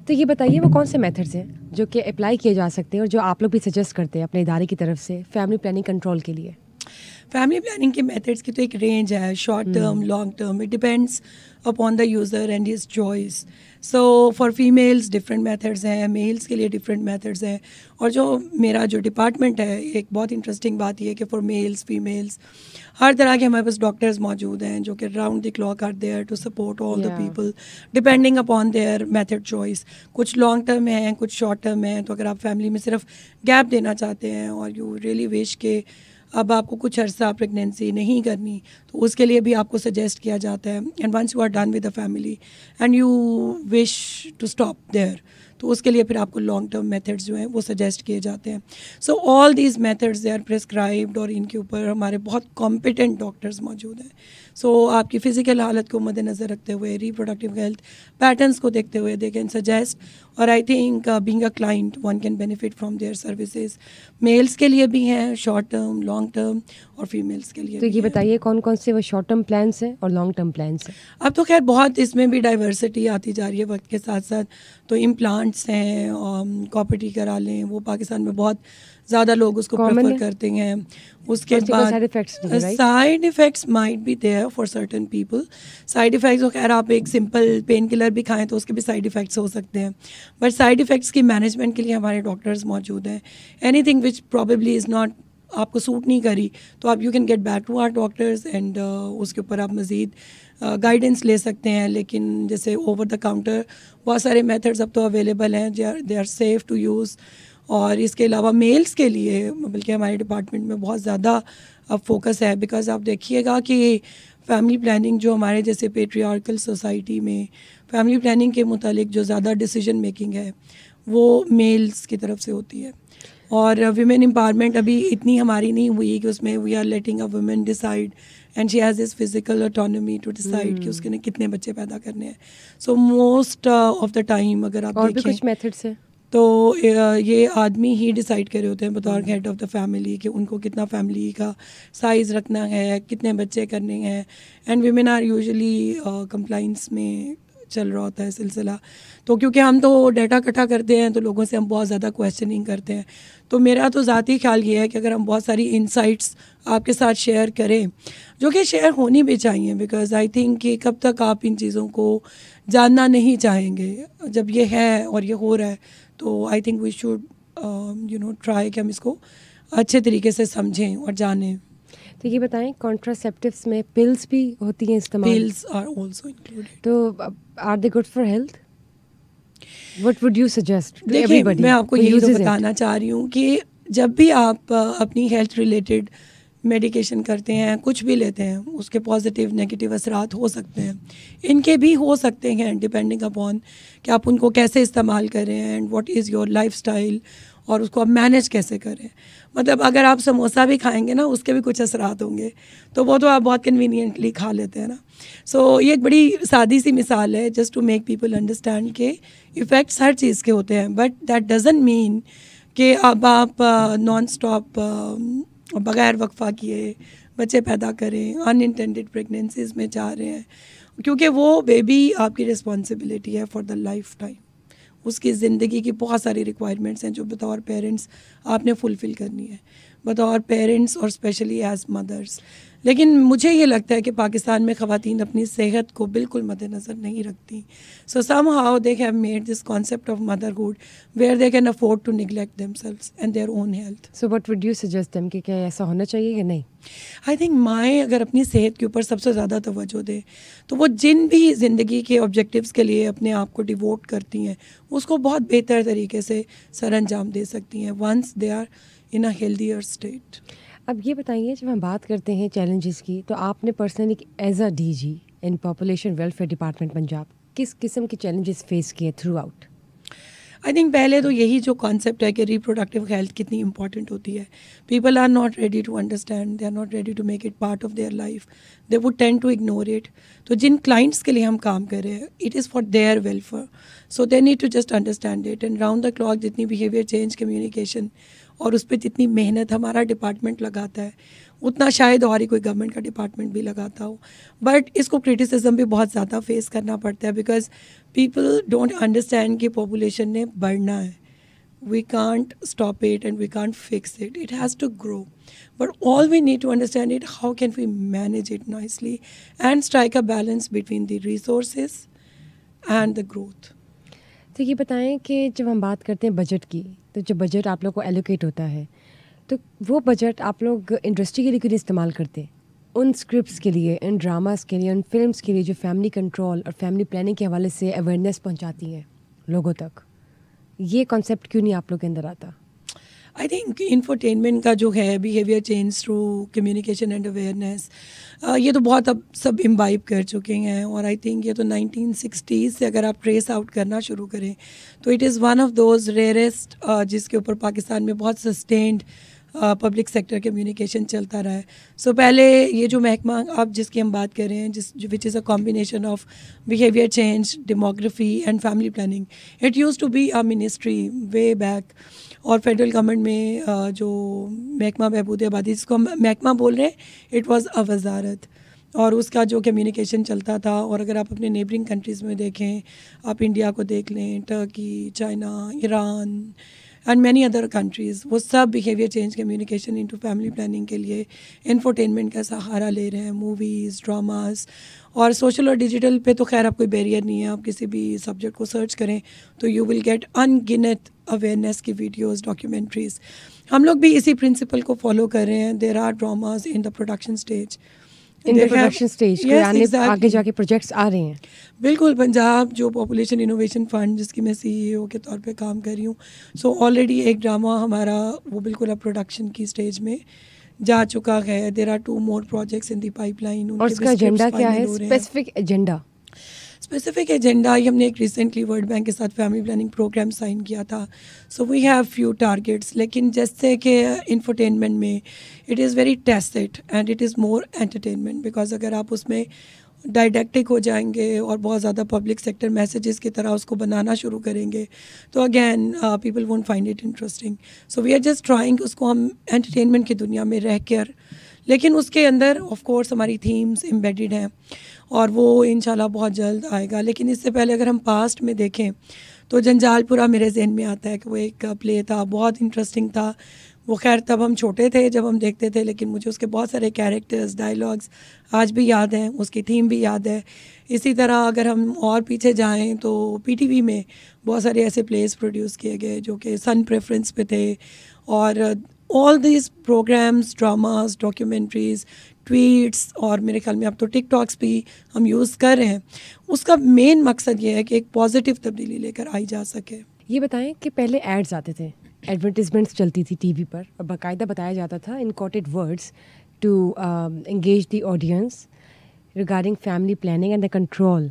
तो ये बताइए वो कौन से मेथड्स हैं जो कि अप्लाई किए जा सकते हैं और जो आप लोग भी सजेस्ट करते हैं अपने इदारे की तरफ से फैमिली प्लानिंग कंट्रोल के लिए? फैमिली प्लानिंग के मेथड्स की तो एक रेंज है, short term, long term, it depends upon the user and his choice. So for females different methods हैं, मेल्स के लिए डिफरेंट मेथड्स हैं. और जो मेरा जो डिपार्टमेंट है, एक बहुत इंटरेस्टिंग बात यह है कि फॉर मेल्स फीमेल्स हर तरह के हमारे पास डॉक्टर्स मौजूद हैं जो कि round the clock are there to support all the people depending upon their method choice. कुछ लॉन्ग टर्म हैं, कुछ शॉर्ट टर्म हैं. तो अगर आप फैमिली में सिर्फ गैप देना चाहते हैं और यू रियली विश के अब आपको कुछ अर्सा प्रेगनेंसी नहीं करनी, तो उसके लिए भी आपको सजेस्ट किया जाता है. And once you are done with the family and you wish to stop there, तो उसके लिए फिर आपको लॉन्ग टर्म मेथड्स जो हैं वो सजेस्ट किए जाते हैं. So all these methods they are prescribed और इनके ऊपर हमारे बहुत कॉम्पिटेंट डॉक्टर्स मौजूद हैं. सो आपकी फ़िज़िकल हालत को मद्देनज़र रखते हुए, रिप्रोडक्टिव हेल्थ पैटर्न्स को देखते हुए दे कैन सजेस्ट. और I think being a client one can benefit from their services. Males के लिए भी हैं शॉर्ट टर्म, लॉन्ग टर्म, और फीमेल्स के लिए. तो ये बताइए कौन कौन से वो शॉर्ट टर्म प्लान्स हैं और लॉन्ग टर्म प्लान्स हैं? अब तो खैर बहुत इसमें भी डाइवर्सिटी आती जा रही है वक्त के साथ साथ. तो इम्प्लांट्स हैं, कॉपरेटी करा लें, वो पाकिस्तान में बहुत ज़्यादा लोग उसको प्रेफर करते हैं. उसके बाद side effects might be there for certain people. Side effects खैर आप एक सिंपल पेन किलर भी खाएं तो उसके भी साइड इफ़ेक्ट्स हो सकते हैं, बट साइड इफ़ेक्ट्स की मैनेजमेंट के लिए हमारे डॉक्टर्स मौजूद हैं. Anything which probably is not आपको सूट नहीं करी तो आप you can get back to our doctors and उसके ऊपर आप मज़ीद गाइडेंस ले सकते हैं. लेकिन जैसे ओवर द काउंटर बहुत सारे मेथड्स अब तो अवेलेबल हैं, they are safe to use. और इसके अलावा मेल्स के लिए बल्कि हमारे डिपार्टमेंट में बहुत ज़्यादा अब फोकस है, बिकॉज़ आप देखिएगा कि फैमिली प्लानिंग जो हमारे जैसे पेट्रियार्कल सोसाइटी में फैमिली प्लानिंग के मुतालिक जो ज़्यादा डिसीजन मेकिंग है वो मेल्स की तरफ से होती है. और वीमेन एम्पावरमेंट अभी इतनी हमारी नहीं हुई कि उसमें we are letting a women decide and she has this physical autonomy to decide कि उसके ने कितने बच्चे पैदा करने हैं. So most of the time अगर आप देखें कुछ मेथड्स हैं तो ये आदमी ही डिसाइड करे होते हैं बतौर हेड ऑफ़ द फैमिली कि उनको कितना फैमिली का साइज़ रखना है, कितने बच्चे करने हैं. And women are usually compliance में चल रहा होता है सिलसिला. तो क्योंकि हम तो डाटा इकट्ठा करते हैं तो लोगों से हम बहुत ज़्यादा क्वेश्चनिंग करते हैं. तो मेरा तो ज़ाती ख्याल ये है कि अगर हम बहुत सारी इंसाइट्स आपके साथ शेयर करें जो कि शेयर होनी भी चाहिए, बिकॉज़ आई थिंक कि कब तक आप इन चीज़ों को जानना नहीं चाहेंगे. जब ये है और ये हो रहा है तो I think we should try कि हम इसको अच्छे तरीके से समझें और जानें. तो ये बताएं कॉन्ट्रासेप्टिव्स में पिल्स भी होती हैं इस्तेमाल? Pills are also included. तो are they good for health? What would you suggest to देखिए, एवरीबॉडी? मैं आपको यही तो बताना चाह रही हूँ कि जब भी आप अपनी हेल्थ रिलेटेड मेडिकेशन करते हैं, कुछ भी लेते हैं, उसके पॉजिटिव नेगेटिव असरात हो सकते हैं. इनके भी हो सकते हैं डिपेंडिंग अपॉन कि आप उनको कैसे इस्तेमाल करें and what is your lifestyle और उसको आप मैनेज कैसे करें. मतलब अगर आप समोसा भी खाएंगे ना उसके भी कुछ असरात होंगे, तो वो तो आप बहुत कन्वीनियंटली खा लेते हैं ना. सो ये एक बड़ी सादी सी मिसाल है just to make people understand के इफ़ेक्ट्स हर चीज़ के होते हैं, बट दैट डजंट मीन कि अब आप नॉन स्टॉप बग़ैर वक्फा किए बच्चे पैदा करें, अनइंटेंडेड प्रेगनेंसीज में जा रहे हैं, क्योंकि वो बेबी आपकी रिस्पॉन्सिबिलिटी है फॉर द लाइफ टाइम. उसकी ज़िंदगी की बहुत सारी रिक्वायरमेंट्स हैं जो बतौर पेरेंट्स आपने फुलफ़िल करनी है, बतौर पेरेंट्स और स्पेशली एज मदर्स. लेकिन मुझे ये लगता है कि पाकिस्तान में ख़वातीन अपनी सेहत को बिल्कुल मद्देनज़र नहीं रखती. So somehow they have made this concept of motherhood where they can afford to neglect themselves and their own health. So what would you suggest them कि क्या ऐसा होना चाहिए या नहीं? आई थिंक माएँ अगर अपनी सेहत के ऊपर सबसे ज़्यादा तवज्जो दे तो वो जिन भी ज़िंदगी के ऑब्जेक्टिव्स के लिए अपने आप को डिवोट करती हैं उसको बहुत बेहतर तरीके से सर अंजाम दे सकती हैं once they are in a healthier state. अब ये बताइए, जब हम बात करते हैं चैलेंजेस की, तो आपने personally as a DG in population welfare department Punjab किस किस्म के चैलेंजेस फेस किए थ्रू आउट? आई थिंक पहले तो यही जो कॉन्सेप्ट है कि रिप्रोडक्टिव हेल्थ कितनी इंपॉर्टेंट होती है. People are not ready to understand, they are not ready to make it part of their life, they would tend to ignore it. तो जिन क्लाइंट्स के लिए हम काम कर रहे हैं it is for their welfare, so they need to just understand it. And round the clock जितनी बिहेवियर चेंज कम्युनिकेशन और उस पर जितनी मेहनत हमारा डिपार्टमेंट लगाता है उतना शायद और ही कोई गवर्नमेंट का डिपार्टमेंट भी लगाता हो। बट इसको क्रिटिसिज्म भी बहुत ज़्यादा फेस करना पड़ता है बिकॉज पीपल डोंट अंडरस्टैंड कि पॉपुलेशन ने बढ़ना है। We can't stop it and we can't fix it. It has to grow. But all we need to understand it, how can we manage it nicely and strike a balance between the resources and the growth. तो ये बताएं कि जब हम बात करते हैं budget की, तो जब बजट आप लोग को एलोकेट होता है तो वो बजट आप लोग इंडस्ट्री के लिए क्यों इस्तेमाल करते हैं? उन स्क्रिप्ट्स के लिए, इन ड्रामास के लिए, उन फिल्म्स के लिए जो फैमिली कंट्रोल और फैमिली प्लानिंग के हवाले से अवेयरनेस पहुंचाती हैं लोगों तक, ये कॉन्सेप्ट क्यों नहीं आप लोग के अंदर आता? आई थिंक इंफोटेनमेंट का जो है behaviour change through communication and awareness, ये तो बहुत अब सब इम्बाइब कर चुके हैं। और आई थिंक ये तो 1960s से अगर आप ट्रेस आउट करना शुरू करें तो it is one of those rarest जिसके ऊपर पाकिस्तान में बहुत सस्टेन्ड पब्लिक सेक्टर कम्युनिकेशन चलता रहा है। सो पहले ये जो महकमा अब जिसकी हम बात कर रहे हैं, which is a combination of behaviour change, demography and family planning, it use to be a ministry way back. और फेडरल गवर्नमेंट में जो महकमा बहबूद आबादी, जिसको हम महकमा बोल रहे हैं, इट वाज अ वजारत, और उसका जो कम्युनिकेशन चलता था। और अगर आप अपने नेबरिंग कंट्रीज़ में देखें, आप इंडिया को देख लें, Turkey, China, Iran and many other countries, वो सब behaviour change communication into family planning के लिए इंफोटेनमेंट का सहारा ले रहे हैं। मूवीज़, ड्रामास और सोशल और डिजिटल पे तो खैर आप कोई बैरियर नहीं है। आप किसी भी सब्जेक्ट को सर्च करें तो यू विल गेट अनगिनत अवेयरनेस की वीडियोस, डॉक्यूमेंट्रीज़। हम लोग भी इसी प्रिंसिपल को फॉलो कर रहे हैं। There are dramas in the production stage, आगे जाके प्रोजेक्ट्स आ रहे हैं। बिल्कुल। पंजाब जो पॉपुलेशन इनोवेशन फंड, जिसकी मैं CEO के तौर पे काम कर रही हूँ, सो ऑलरेडी एक ड्रामा हमारा वो बिल्कुल अब प्रोडक्शन की स्टेज में जा चुका है। There are 2 more projects in the pipeline. और उसका एजेंडा क्या है? स्पेसिफिक एजेंडा, ये हमने एक रिसेंटली वर्ल्ड बैंक के साथ फैमिली प्लानिंग प्रोग्राम साइन किया था। So we have few targets, लेकिन जैसे कि इंफोटेनमेंट में it is very tested and it is more entertainment, because अगर आप उसमें डायडेक्टिक हो जाएंगे और बहुत ज़्यादा पब्लिक सेक्टर मैसेजेस की तरह उसको बनाना शुरू करेंगे तो again people won't find it interesting. So we are just trying उसको हम एंटरटेनमेंट की दुनिया में रह कर, लेकिन उसके अंदर ऑफ कोर्स हमारी थीम्स एम्बेडेड हैं और वो इंशाल्लाह बहुत जल्द आएगा। लेकिन इससे पहले अगर हम पास्ट में देखें तो जंजालपुरा मेरे जहन में आता है कि वो एक प्ले था, बहुत इंटरेस्टिंग था। वो खैर तब हम छोटे थे जब हम देखते थे, लेकिन मुझे उसके बहुत सारे कैरेक्टर्स, डायलॉग्स आज भी याद हैं, उसकी थीम भी याद है। इसी तरह अगर हम और पीछे जाएं तो PTV में बहुत सारे ऐसे प्लेस प्रोड्यूस किए गए जो कि सन प्रेफरेंस पे थे। और all this programs, dramas, documentaries, tweets और मेरे ख्याल में अब तो टिकटॉक्स भी हम यूज़ कर रहे हैं। उसका मेन मकसद ये है कि एक पॉजिटिव तब्दीली लेकर आई जा सके। ये बताएं कि पहले एड्स आते थे, एडवर्टिजमेंट्स चलती थी TV पर, और बाकायदा बताया जाता था in coded words to engage the audience regarding family planning and the control